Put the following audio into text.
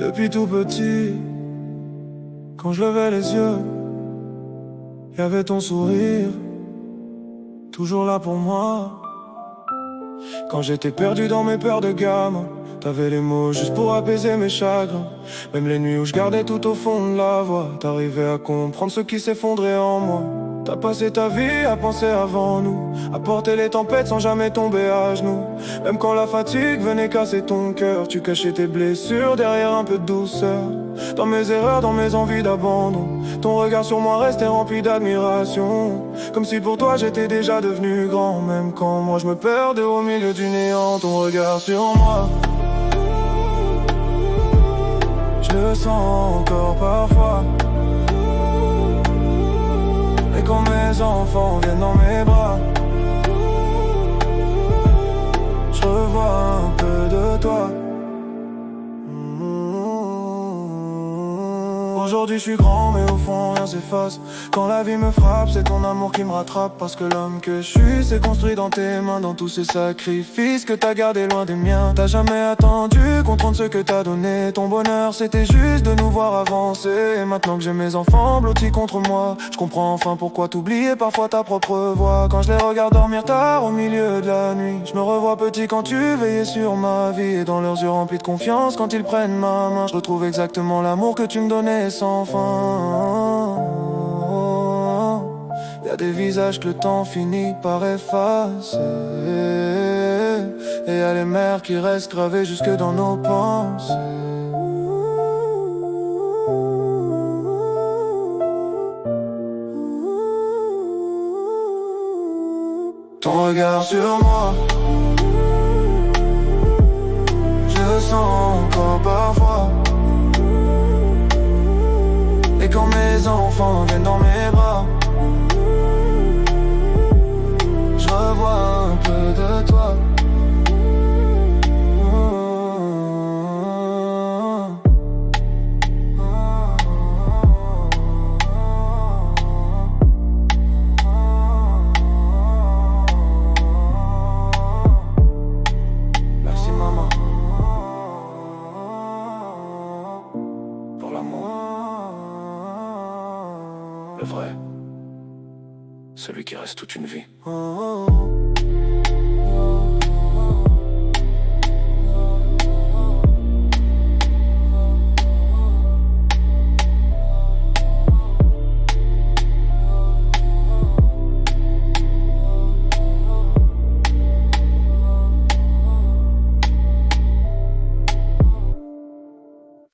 Depuis tout petit, quand je levais les yeux, y avait ton sourire, toujours là pour moi. Quand j'étais perdu dans mes peurs de gamin, t'avais les mots juste pour apaiser mes chagrins. Même les nuits où je gardais tout au fond de la voix, t'arrivais à comprendre ce qui s'effondrait en moi. T'as passé ta vie à penser avant nous, à porter les tempêtes sans jamais tomber à genoux. Même quand la fatigue venait casser ton cœur, tu cachais tes blessures derrière un peu de douceur. Dans mes erreurs, dans mes envies d'abandon, ton regard sur moi restait rempli d'admiration. Comme si pour toi j'étais déjà devenu grand. Même quand moi je me perdais au milieu du néant, ton regard sur moi, je le sens encore parfois. Et quand mes enfants viennent dans mes bras, je revois un peu de toi. Aujourd'hui je suis grand mais au fond rien s'efface. Quand la vie me frappe, c'est ton amour qui me rattrape. Parce que l'homme que je suis s'est construit dans tes mains. Dans tous ces sacrifices que t'as gardés loin des miens. T'as jamais attendu qu'on te rende ce que t'as donné. Ton bonheur c'était juste de nous voir avancer. Et maintenant que j'ai mes enfants blottis contre moi, je comprends enfin pourquoi t'oublier parfois ta propre voix. Quand je les regarde dormir tard au milieu de la nuit, je me revois petit quand tu veillais sur ma vie. Et dans leurs yeux remplis de confiance quand ils prennent ma main, je retrouve exactement l'amour que tu me donnais sans fin. Y'a des visages que le temps finit par effacer, et y'a les mers qui restent gravées jusque dans nos pensées. Ton regard sur moi, je le sens encore parfois. Et quand mes enfants viennent dans mes bras, je revois un peu de toi. Merci maman pour l'amour. Le vrai, celui qui reste toute une vie.